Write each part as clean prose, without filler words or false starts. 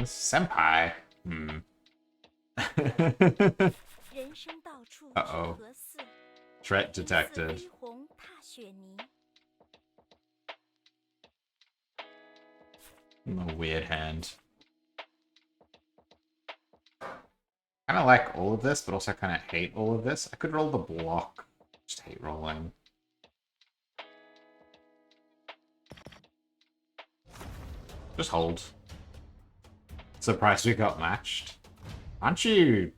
Senpai. Uh-oh. Threat detected. A weird hand. Kind of like all of this, but also kind of hate all of this. I could roll the block. Just hate rolling. Just hold. Surprised we got matched. Aren't you...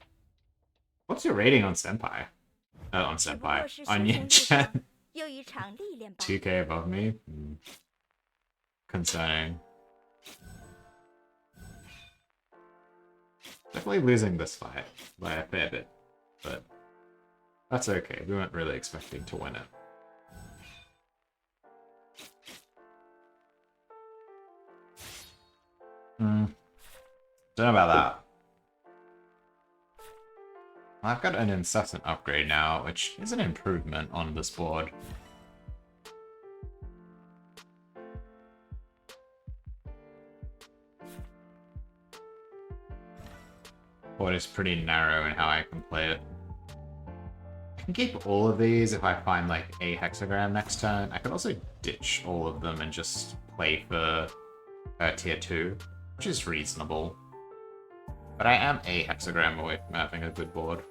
What's your rating on Senpai? On Senpai. On Yin-chan. 2k above me? Concerning. Definitely losing this fight by a fair bit, but that's okay. We weren't really expecting to win it. Don't know about that. I've got an incessant upgrade now, which is an improvement on this board. Board is pretty narrow in how I can play it. I can keep all of these if I find like a hexagram next turn. I could also ditch all of them and just play for tier 2, which is reasonable. But I am a hexagram away from having a good board.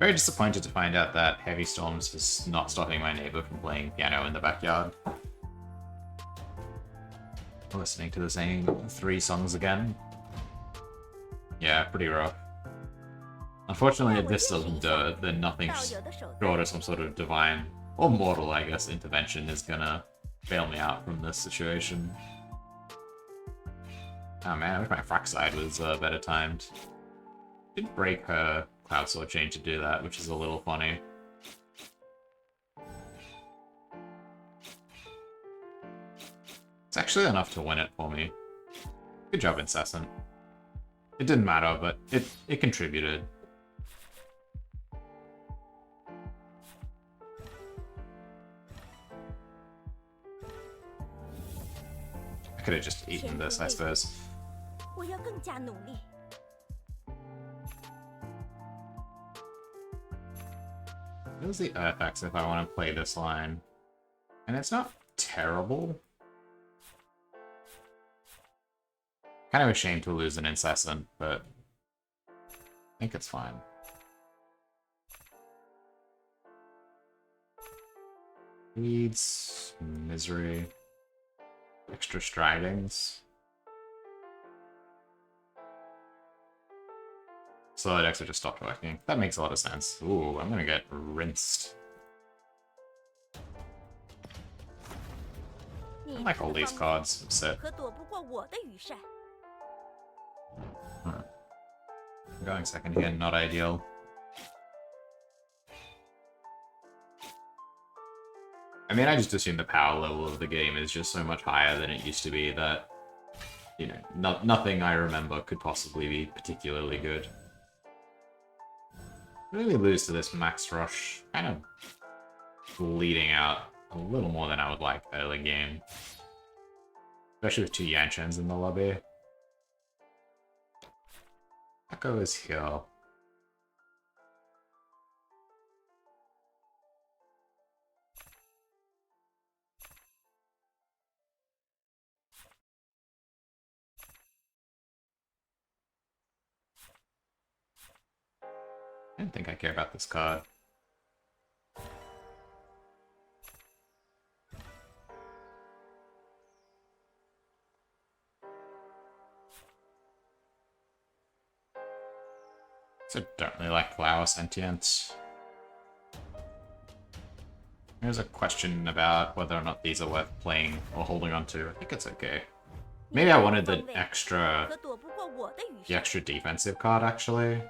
Very disappointed to find out that Heavy Storms is not stopping my neighbor from playing piano in the backyard. Listening to the same 3 songs again. Yeah, pretty rough. Unfortunately, if this doesn't do it, then nothing short of some sort of divine, or mortal, I guess, intervention is gonna bail me out from this situation. Oh man, I wish my frack side was better timed. Did break her Cloud Sword chain to do that, which is a little funny. It's actually enough to win it for me. Good job, Incessant. It didn't matter, but it contributed. I could have just eaten this, I suppose. What is the Earth X if I want to play this line? And it's not terrible. Kind of ashamed to lose an Incessant, but I think it's fine. Weeds, Misery, extra Stridings. So that extra just stopped working. That makes a lot of sense. Ooh, I'm gonna get rinsed. I like all these cards. I'm set. Going second here, not ideal. I mean, I just assume the power level of the game is just so much higher than it used to be that, you know, nothing I remember could possibly be particularly good. Really lose to this Max Rush, kind of bleeding out a little more than I would like early game. Especially with 2 Yanchens in the lobby. Echo is here. I don't think I care about this card. So don't really like Flower Sentience. There's a question about whether or not these are worth playing or holding on to. I think it's okay. Maybe I wanted the extra defensive card, actually.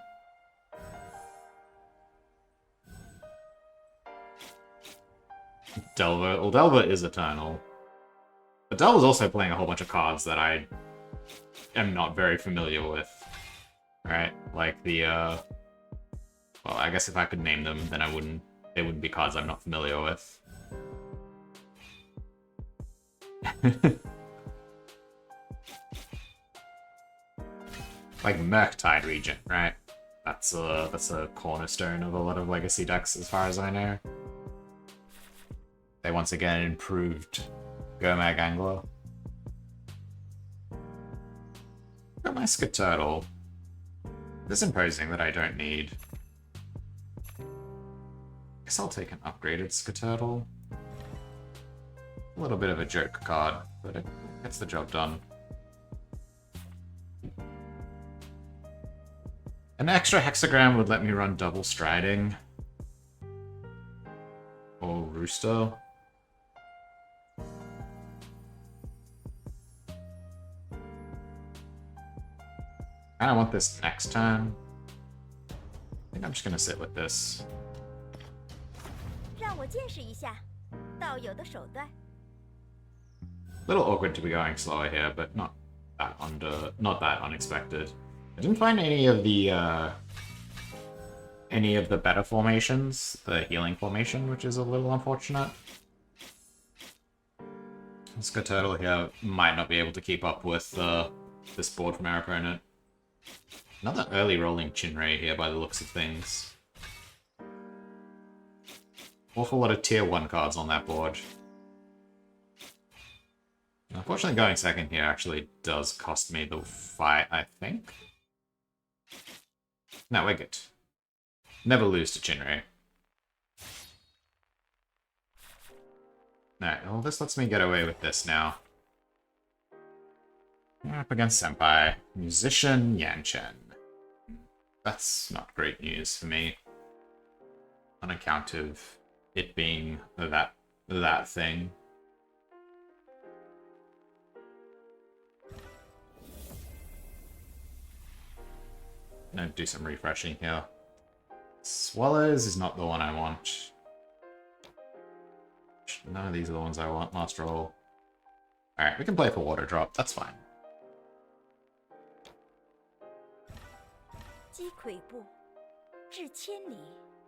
Delver. Well, Delver is Eternal. But Delver's also playing a whole bunch of cards that I am not very familiar with. Right? Like the, well, I guess if I could name them, then they wouldn't be cards I'm not familiar with. Like Murktide Regent, right? That's a cornerstone of a lot of Legacy decks as far as I know. They once again improved Gomag Angler. Got my Sketurtle. This is imposing that I don't need. Guess I'll take an upgraded Sketurtle. A little bit of a joke card, but it gets the job done. An extra hexagram would let me run double striding. Or Rooster. I want this next turn. I think I'm just gonna sit with this. Little awkward to be going slower here, but not that unexpected. I didn't find any of the better formations, the healing formation, which is a little unfortunate. Sketurtle here might not be able to keep up with this board from our opponent. Another early rolling Chinray here by the looks of things. Awful lot of tier 1 cards on that board. Unfortunately, going second here actually does cost me the fight, I think. No, we're good. Never lose to Chinray. Alright, well this lets me get away with this now. Up against Senpai. Musician Yanchen. That's not great news for me. On account of it being that thing. Gonna do some refreshing here. Swallows is not the one I want. None of these are the ones I want. Last roll. Alright, we can play for Water Drop. That's fine.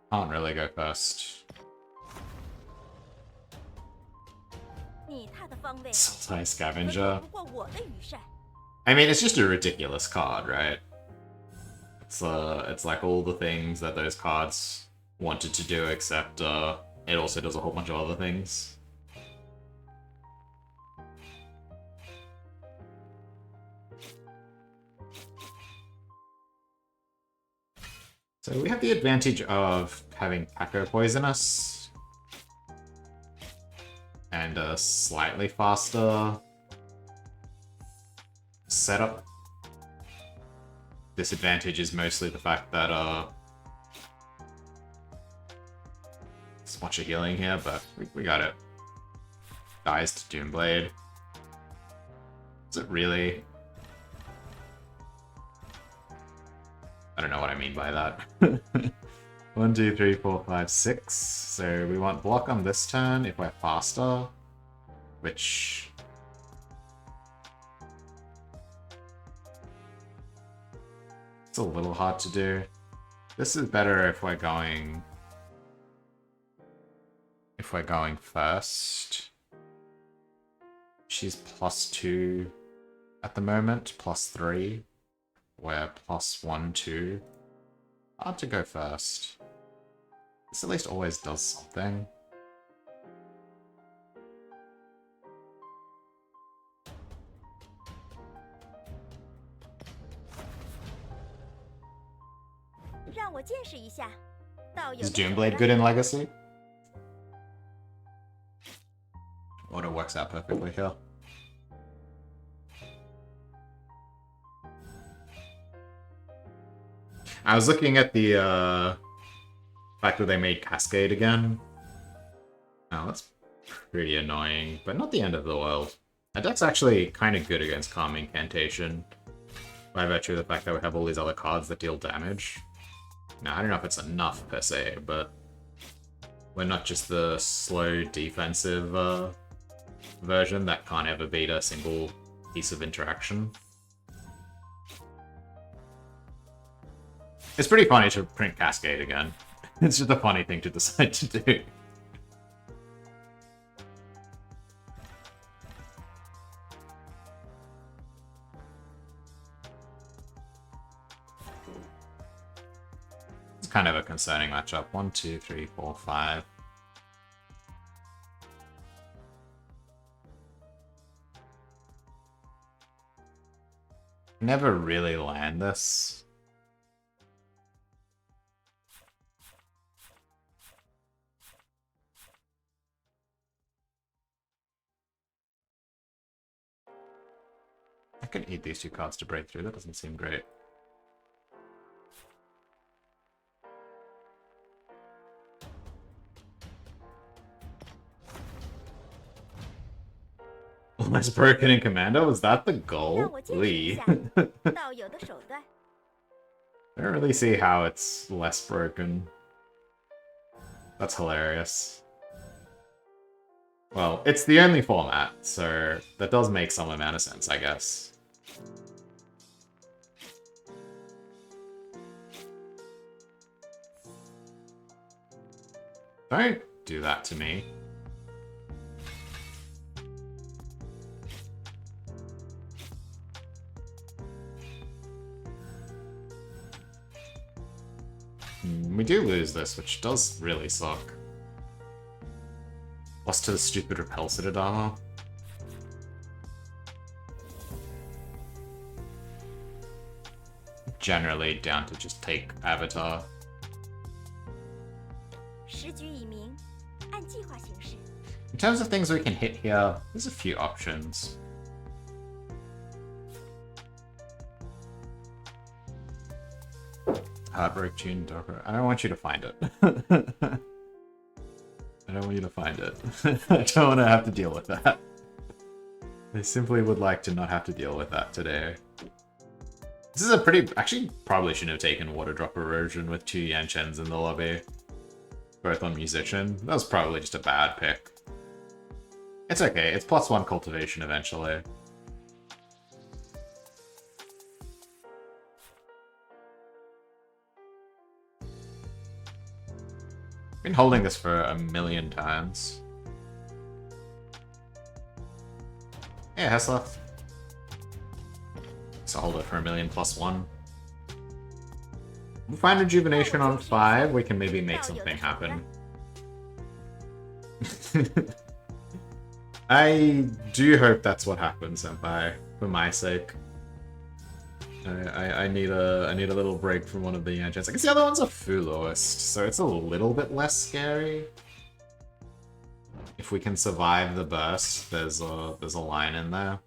Can't really go first. Sultai Scavenger. I mean, it's just a ridiculous card, right? It's like all the things that those cards wanted to do, except it also does a whole bunch of other things. So we have the advantage of having Taco Poisonous and a slightly faster setup. Disadvantage is mostly the fact that there's a bunch of healing here, but we got it. Dies to Doomblade. Is it really? I don't know what I mean by that. 1, 2, 3, 4, 5, 6. So we want block on this turn if we're faster, which... it's a little hard to do. This is better if we're going... first. She's +2 at the moment, +3. We're +1, 2. Hard to go first. This at least always does something. Is Doomblade good in Legacy? Order works out perfectly here. I was looking at the fact that they made Cascade again. Oh, that's pretty annoying, but not the end of the world. That deck's actually kind of good against Calm Incantation, by virtue of the fact that we have all these other cards that deal damage. Now, I don't know if it's enough per se, but we're not just the slow defensive version that can't ever beat a single piece of interaction. It's pretty funny to print Cascade again. It's just a funny thing to decide to do. kind of a concerning matchup. 1, 2, 3, 4, 5. Never really land this. I could eat these 2 cards to break through. That doesn't seem great. Almost broken in Commando? Was that the goal? Lee. I don't really see how it's less broken. That's hilarious. Well, it's the only format, so that does make some amount of sense, I guess. Don't do that to me. We do lose this, which does really suck. Lost to the stupid Repel Citadel. Generally down to just take Avatar. In terms of things we can hit here, there's a few options. Heartbreak Tune, Docker. I don't want you to find it. I don't want you to find it. I don't want to have to deal with that. I simply would like to not have to deal with that today. This is a pretty... Actually, probably shouldn't have taken Water Drop Erosion with 2 Yanchens in the lobby. Both on Musician. That was probably just a bad pick. It's okay. It's +1 Cultivation eventually. Been holding this for a million times. Yeah, Heslef. So hold it for a million +1. We'll find Rejuvenation on 5, we can maybe make something happen. I do hope that's what happens, Senpai, for my sake. I need a little break from one of the Yanchens. I guess the other one's a Fuloist, so it's a little bit less scary. If we can survive the burst, there's a line in there.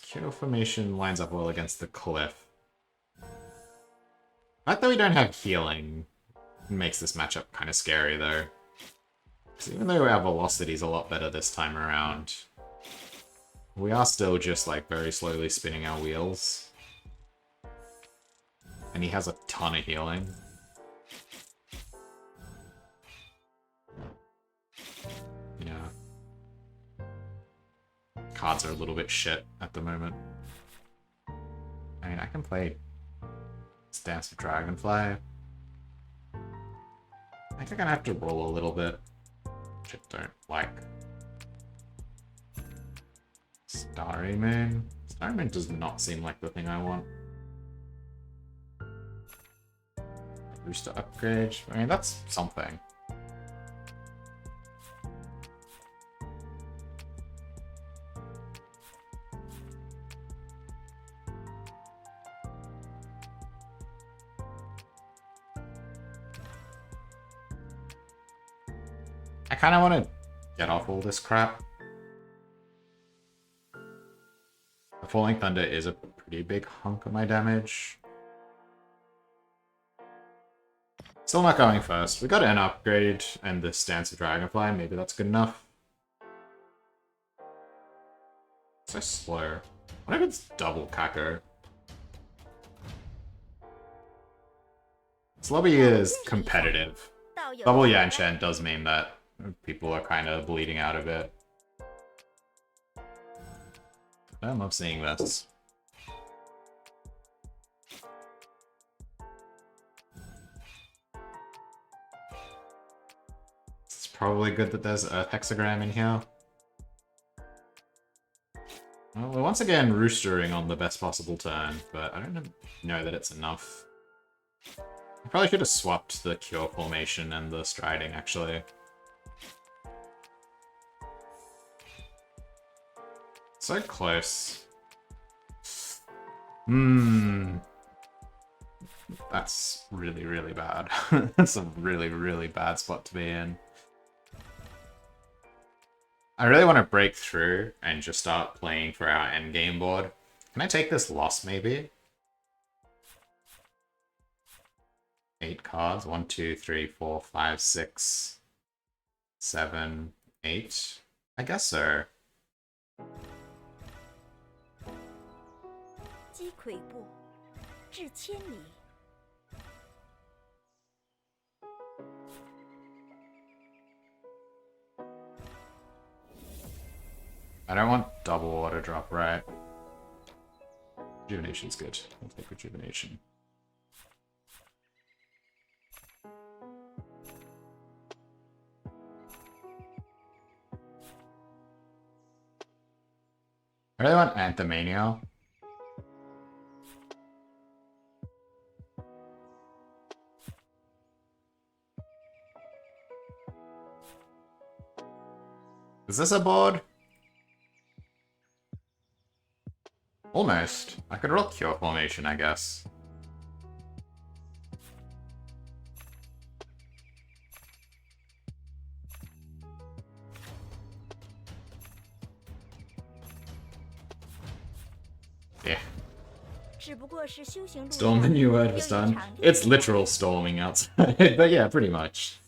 Kyo formation lines up well against the cliff. The fact that we don't have healing makes this matchup kind of scary, though. Because even though our velocity is a lot better this time around, we are still just, like, very slowly spinning our wheels. And he has a ton of healing. Yeah. Cards are a little bit shit at the moment. I mean, I can play Stance of Dragonfly. I think I'm gonna have to roll a little bit. Which I don't like. Starry Moon? Starry Moon does not seem like the thing I want. Booster upgrade? I mean, that's something. I kind of want to get off all this crap. The Falling Thunder is a pretty big hunk of my damage. Still not going first. We got an upgrade and the Stance of Dragonfly. Maybe that's good enough. So slow. What if it's double Kako? This lobby is competitive. Double Yanchen does mean that people are kind of bleeding out a bit. I love seeing this. It's probably good that there's a hexagram in here. Well, we're once again roostering on the best possible turn, but I don't know that it's enough. I probably should have swapped the cure formation and the striding, actually. So close. That's really, really bad. That's a really, really bad spot to be in. I really want to break through and just start playing for our endgame board. Can I take this loss, maybe? 8 cards. 1, 2, 3, 4, 5, 6, 7, 8. I guess so. I don't want double auto drop, right? Rejuvenation's good. I'll take rejuvenation. I really want Anthemania. Is this a board? Almost. I could roll Cure Formation, I guess. Yeah. Storm, the new word was done. It's literal storming outside, but yeah, pretty much.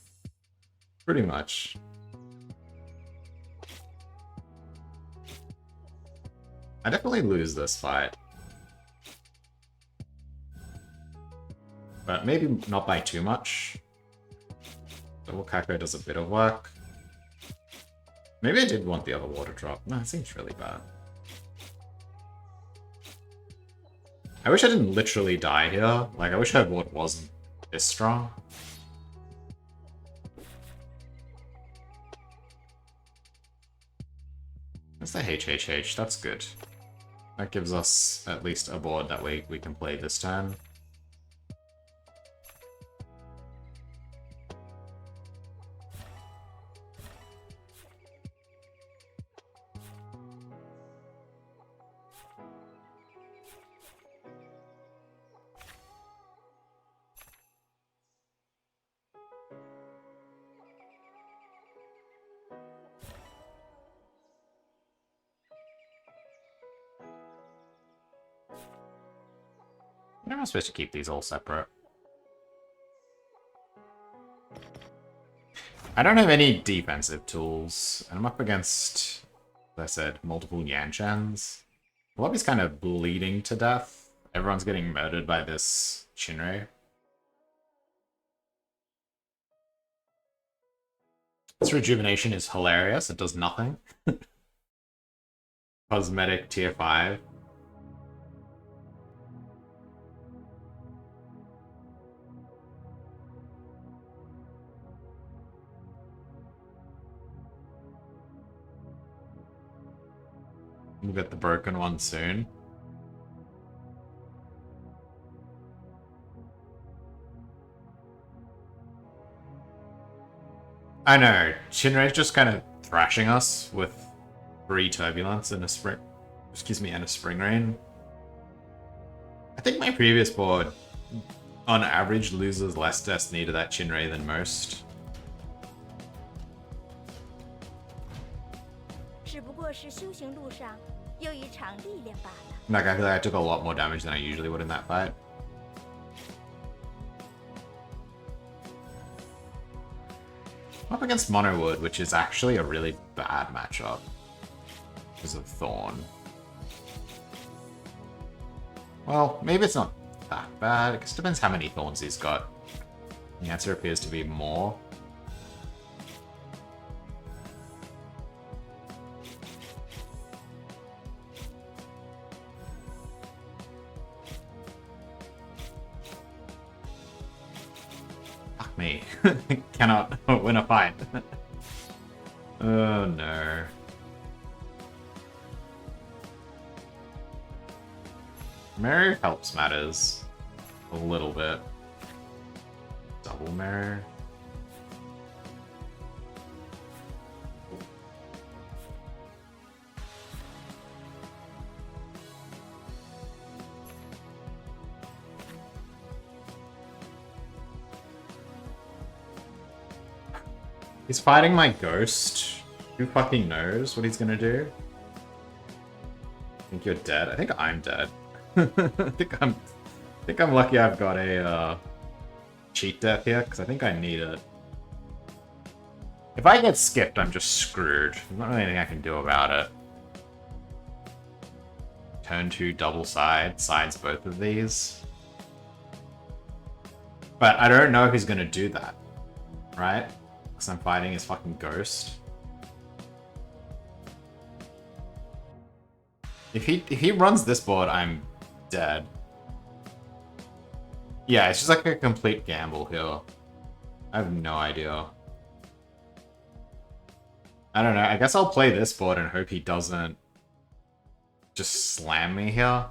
Pretty much. I definitely lose this fight. But maybe not by too much. Double Kako does a bit of work. Maybe I did want the other water drop. No, it seems really bad. I wish I didn't literally die here. Like, I wish her board wasn't this strong. That's the HHH, that's good. That gives us at least a board that we can play this turn. How am I supposed to keep these all separate? I don't have any defensive tools, and I'm up against, as I said, multiple Yanchans. The lobby's kind of bleeding to death. Everyone's getting murdered by this Shinrei. This rejuvenation is hilarious. It does nothing. Cosmetic tier 5. We'll get the broken one soon. I know, Shinrei's just kind of thrashing us with 3 Turbulence and a Spring... Excuse me, and a Spring Rain. I think my previous board, on average, loses less Destiny to that Shinrei than most. Like, I feel like I took a lot more damage than I usually would in that fight. Up against Monowood, which is actually a really bad matchup because of Thorn. Well, maybe it's not that bad. It just depends how many Thorns he's got. The answer appears to be more. Fuck me. Cannot win a fight. Oh no. Mirror helps matters a little bit. Double mirror. He's fighting my ghost. Who fucking knows what he's gonna do? I think you're dead. I think I'm dead. I think I'm lucky I've got a cheat death here, because I think I need it. If I get skipped, I'm just screwed. There's not really anything I can do about it. Turn 2 double sides both of these. But I don't know if he's gonna do that, right? Because I'm fighting his fucking ghost. If he runs this board, I'm dead. Yeah, it's just like a complete gamble here. I have no idea. I don't know, I guess I'll play this board and hope he doesn't just slam me here.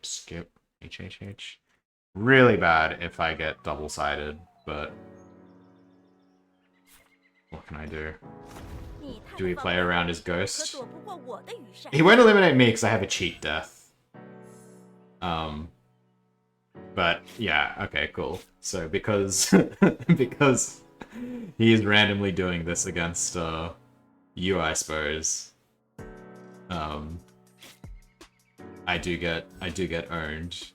Skip. H. Really bad if I get double-sided, but what can I do? Do we play around his ghost? He won't eliminate me because I have a cheat death. But yeah, okay, cool. So because because he is randomly doing this against you, I suppose. I do get owned.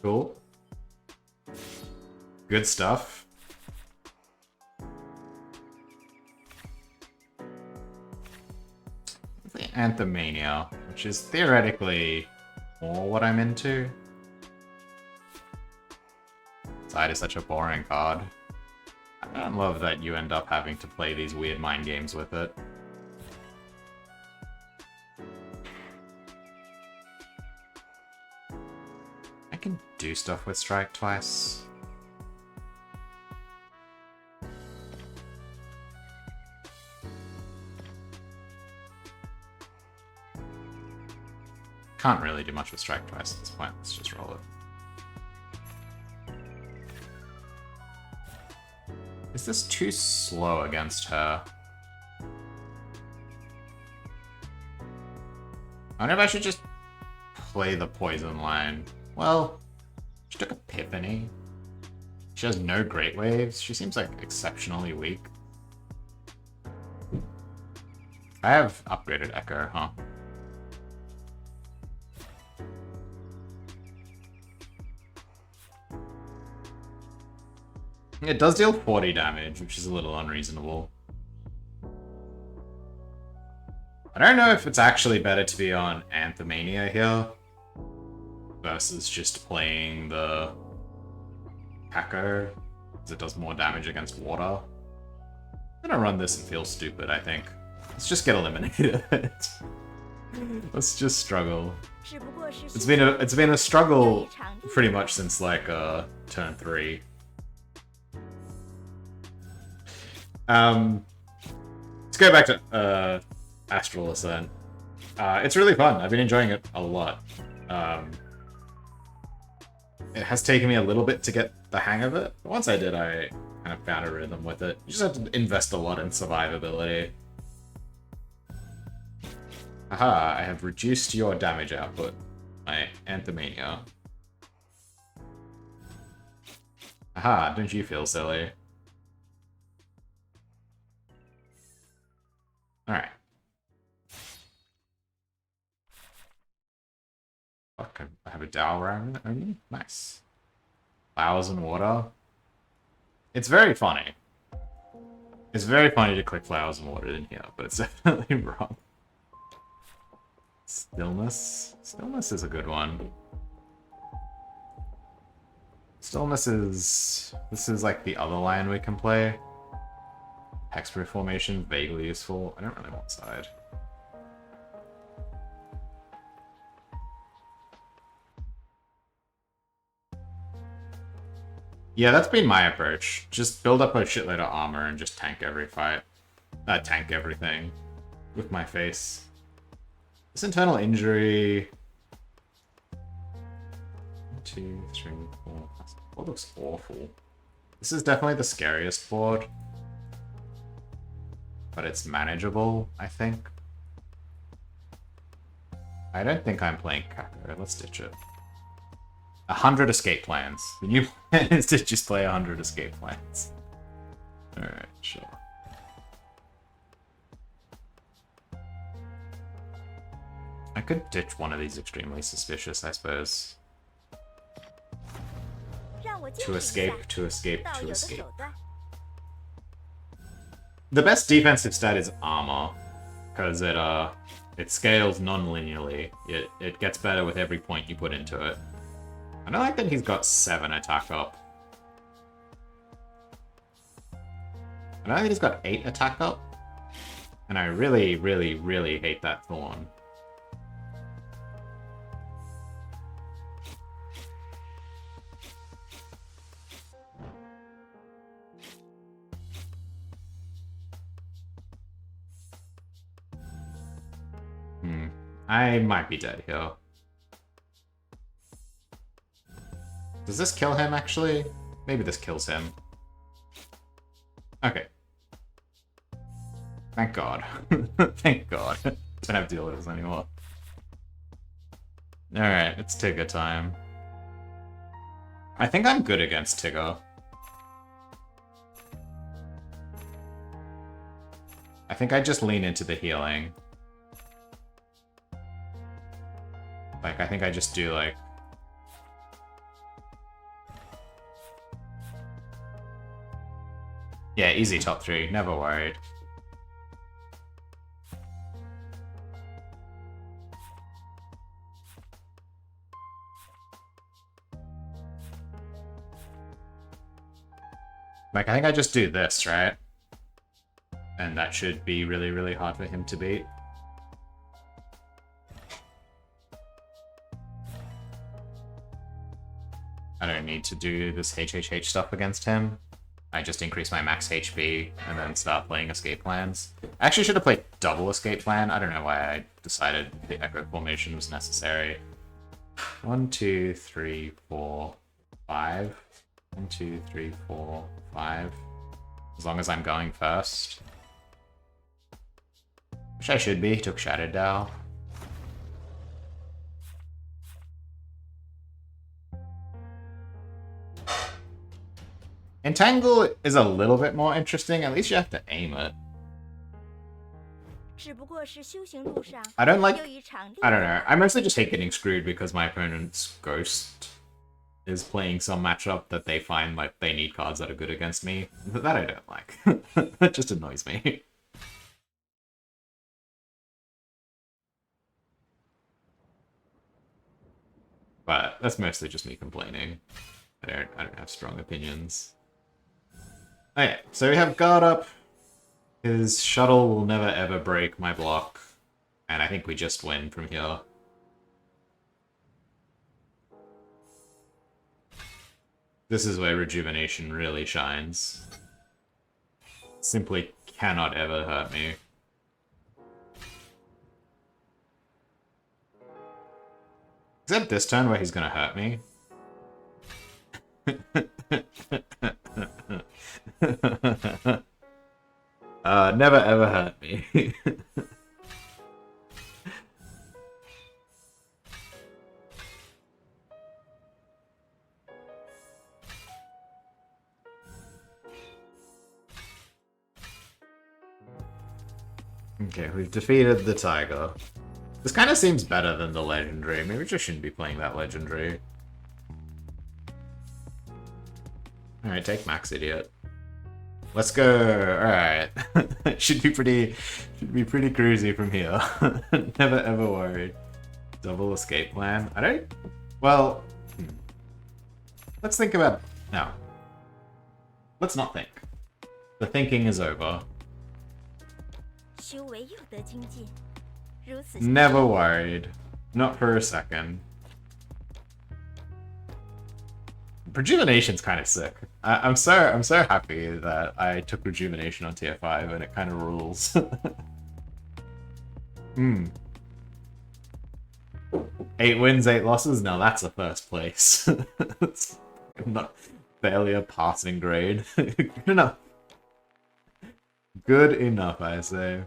Cool. Good stuff. The Anthemania, which is theoretically more what I'm into. Side is such a boring card. I don't love that you end up having to play these weird mind games with it. I can do stuff with strike twice. Can't really do much with strike twice at this point. Let's just roll it. Is this too slow against her? I wonder if I should just play the poison line. Well, she took Epiphany. She has no Great Waves. She seems like exceptionally weak. I have upgraded Echo, huh? It does deal 40 damage, which is a little unreasonable. I don't know if it's actually better to be on Anthemania here versus just playing the Paco, because it does more damage against water. I'm gonna run this and feel stupid, I think. Let's just get eliminated. Let's just struggle. It's been a struggle pretty much since like turn 3. Let's go back to Astral Ascent. It's really fun. I've been enjoying it a lot. It has taken me a little bit to get the hang of it, but once I did, I kind of found a rhythm with it. You just have to invest a lot in survivability. Aha, I have reduced your damage output. My Anthemania. Aha, don't you feel silly? Alright. Fuck, I have a Dow round only? Nice. Flowers and water. It's very funny. It's very funny to click flowers and water in here, but it's definitely wrong. Stillness. Stillness is a good one. Stillness is... This is like the other line we can play. Hexproof formation, vaguely useful. I don't really want side. Yeah, that's been my approach. Just build up a shitload of armor and just tank every fight. Tank everything with my face. This internal injury... 1, 2, 3, 4... This board looks awful. This is definitely the scariest board. But it's manageable, I think. I don't think I'm playing Kako. Let's ditch it. 100 escape plans. The new plan is to just play 100 escape plans. Alright, sure. I could ditch one of these extremely suspicious, I suppose. To escape, to escape, to escape. The best defensive stat is armor, because it scales non-linearly. It gets better with every point you put into it. I don't like that he's got 7 attack up. I don't think he's got 8 attack up. And I really, really, really hate that thorn. I might be dead here. Does this kill him, actually? Maybe this kills him. Okay. Thank God. Thank God. Don't have to deal with this anymore. Alright, it's Tigger time. I think I'm good against Tigger. I think I just lean into the healing. Like, I think I just do, like... Yeah, easy top 3, never worried. Like, I think I just do this, right? And that should be really, really hard for him to beat. I don't need to do this HHH stuff against him. I just increase my max HP and then start playing escape plans. I actually should have played double escape plan. I don't know why I decided the echo formation was necessary. 1, 2, 3, 4, 5. 1, 2, 3, 4, 5. As long as I'm going first. Which I should be. Took Shadow Dow. Entangle is a little bit more interesting. At least you have to aim it. I don't like... I don't know. I mostly just hate getting screwed because my opponent's Ghost is playing some matchup that they find like they need cards that are good against me. That I don't like. That just annoys me. But that's mostly just me complaining. I don't have strong opinions. Okay, so we have guard up. His shuttle will never ever break my block. And I think we just win from here. This is where rejuvenation really shines. Simply cannot ever hurt me. Except this turn where he's gonna hurt me. Never ever hurt me. Okay, we've defeated the tiger. This kind of seems better than the legendary. Maybe we just shouldn't be playing that legendary. Alright, take Max, idiot. Let's go. Alright. should be pretty cruisy from here. Never ever worried. Double escape plan. I don't... Well... Let's think about... No. Let's not think. The thinking is over. Never worried. Not for a second. Rejuvenation's kind of sick. I'm so happy that I took Rejuvenation on tier 5 and it kind of rules. Hmm. 8 wins, 8 losses? No, that's the first place. It's not barely a passing grade. Good enough. Good enough, I say.